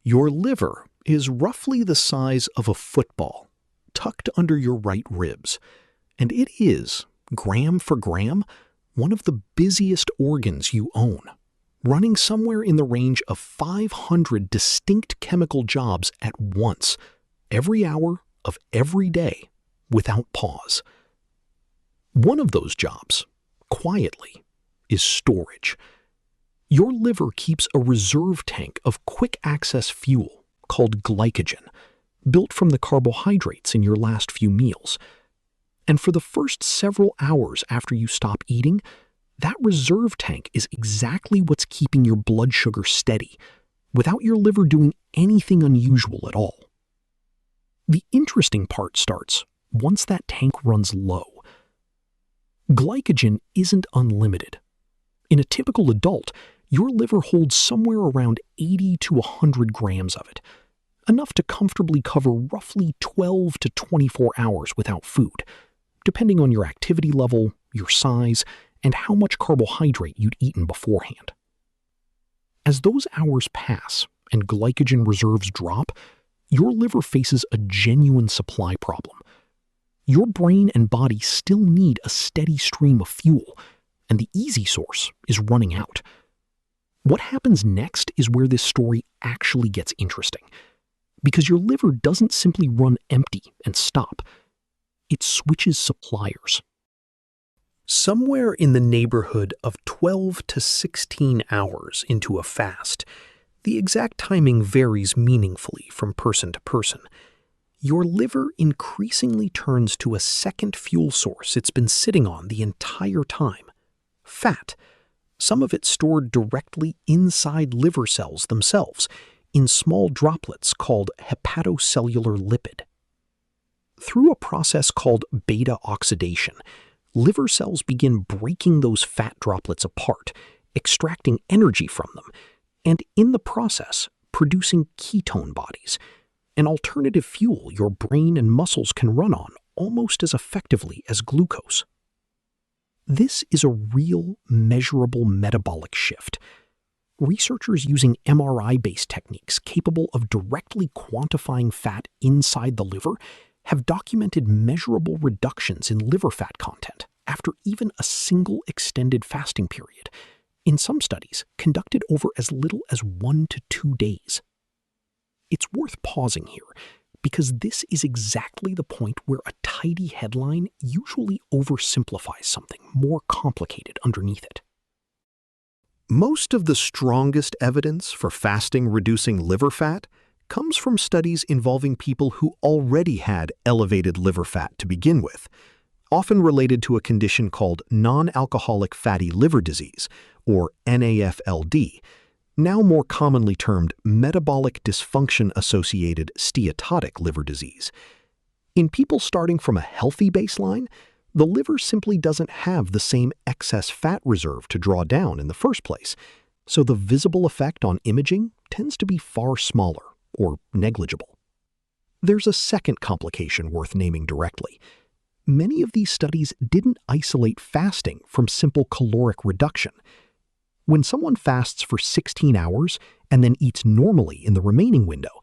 Your liver is roughly the size of a football, tucked under your right ribs, and it is, gram for gram, one of the busiest organs you own, running somewhere in the range of 500 distinct chemical jobs at once, every hour of every day, without pause. One of those jobs, quietly, is storage. Your liver keeps a reserve tank of quick-access fuel called glycogen, built from the carbohydrates in your last few meals. And for the first several hours after you stop eating, that reserve tank is exactly what's keeping your blood sugar steady, without your liver doing anything unusual at all. The interesting part starts once that tank runs low. Glycogen isn't unlimited. In a typical adult, your liver holds somewhere around 80 to 100 grams of it, enough to comfortably cover roughly 12 to 24 hours without food, depending on your activity level, your size, and how much carbohydrate you'd eaten beforehand. As those hours pass and glycogen reserves drop, your liver faces a genuine supply problem. Your brain and body still need a steady stream of fuel, and the easy source is running out. What happens next is where this story actually gets interesting, because your liver doesn't simply run empty and stop. It switches suppliers. Somewhere in the neighborhood of 12 to 16 hours into a fast, the exact timing varies meaningfully from person to person, your liver increasingly turns to a second fuel source it's been sitting on the entire time: fat. Some of it stored directly inside liver cells themselves, in small droplets called hepatocellular lipid. Through a process called beta oxidation, liver cells begin breaking those fat droplets apart, extracting energy from them, and in the process, producing ketone bodies, an alternative fuel your brain and muscles can run on almost as effectively as glucose. This is a real, measurable metabolic shift. Researchers using MRI-based techniques capable of directly quantifying fat inside the liver have documented measurable reductions in liver fat content after even a single extended fasting period, in some studies conducted over as little as 1 to 2 days. It's worth pausing here, because this is exactly the point where a tidy headline usually oversimplifies something more complicated underneath it. Most of the strongest evidence for fasting reducing liver fat comes from studies involving people who already had elevated liver fat to begin with, often related to a condition called non-alcoholic fatty liver disease, or NAFLD, now more commonly termed metabolic dysfunction-associated steatotic liver disease. In people starting from a healthy baseline, the liver simply doesn't have the same excess fat reserve to draw down in the first place, so the visible effect on imaging tends to be far smaller or negligible. There's a second complication worth naming directly. Many of these studies didn't isolate fasting from simple caloric reduction. When someone fasts for 16 hours and then eats normally in the remaining window,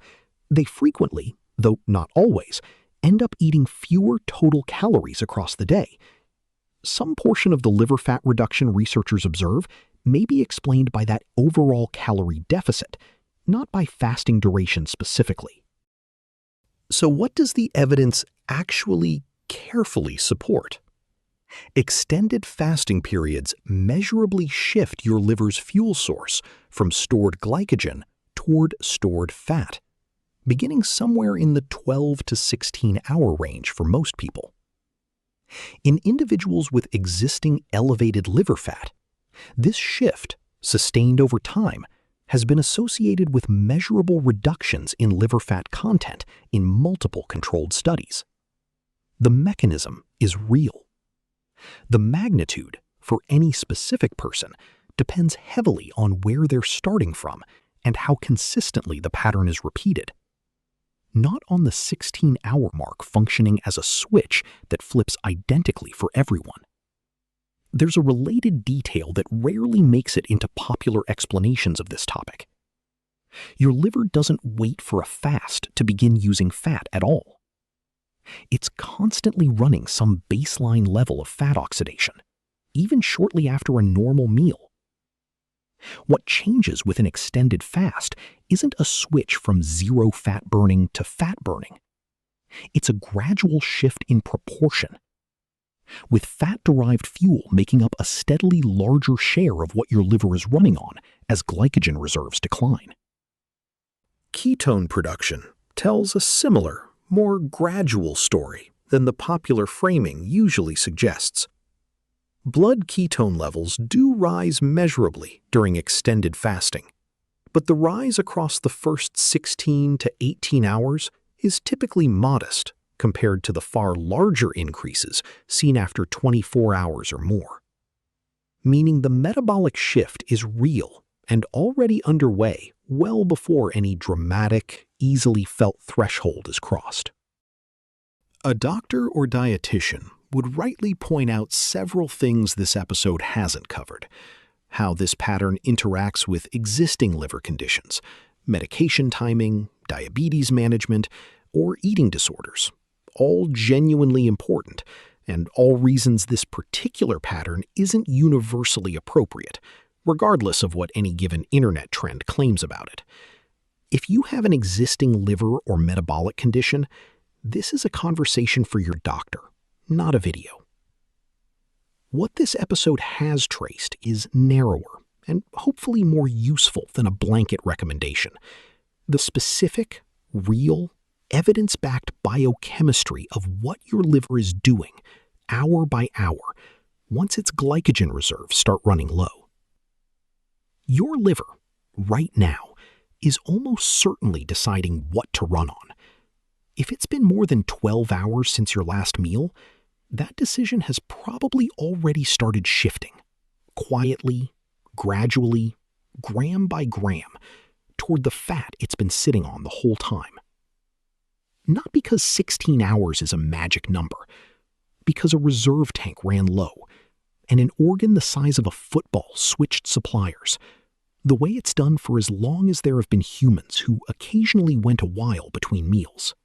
they frequently, though not always, end up eating fewer total calories across the day. Some portion of the liver fat reduction researchers observe may be explained by that overall calorie deficit, not by fasting duration specifically. So what does the evidence actually carefully support? Extended fasting periods measurably shift your liver's fuel source from stored glycogen toward stored fat, beginning somewhere in the 12 to 16-hour range for most people. In individuals with existing elevated liver fat, this shift, sustained over time, has been associated with measurable reductions in liver fat content in multiple controlled studies. The mechanism is real. The magnitude, for any specific person, depends heavily on where they're starting from and how consistently the pattern is repeated. Not on the 16-hour mark functioning as a switch that flips identically for everyone. There's a related detail that rarely makes it into popular explanations of this topic. Your liver doesn't wait for a fast to begin using fat at all. It's constantly running some baseline level of fat oxidation, even shortly after a normal meal. What changes with an extended fast isn't a switch from zero fat burning to fat burning. It's a gradual shift in proportion, with fat-derived fuel making up a steadily larger share of what your liver is running on as glycogen reserves decline. Ketone production tells a similar, more gradual story than the popular framing usually suggests. Blood ketone levels do rise measurably during extended fasting, but the rise across the first 16 to 18 hours is typically modest compared to the far larger increases seen after 24 hours or more. Meaning the metabolic shift is real and already underway well before any dramatic, easily felt threshold is crossed. A doctor or dietitian would rightly point out several things this episode hasn't covered: how this pattern interacts with existing liver conditions, medication timing, diabetes management, or eating disorders, all genuinely important, and all reasons this particular pattern isn't universally appropriate, regardless of what any given internet trend claims about it. If you have an existing liver or metabolic condition, this is a conversation for your doctor, not a video. What this episode has traced is narrower and hopefully more useful than a blanket recommendation. The specific, real, evidence-backed biochemistry of what your liver is doing, hour by hour, once its glycogen reserves start running low. Your liver, right now, is almost certainly deciding what to run on. If it's been more than 12 hours since your last meal, that decision has probably already started shifting, quietly, gradually, gram by gram, toward the fat it's been sitting on the whole time. Not because 16 hours is a magic number, because a reserve tank ran low, and an organ the size of a football switched suppliers, the way it's done for as long as there have been humans who occasionally went a while between meals.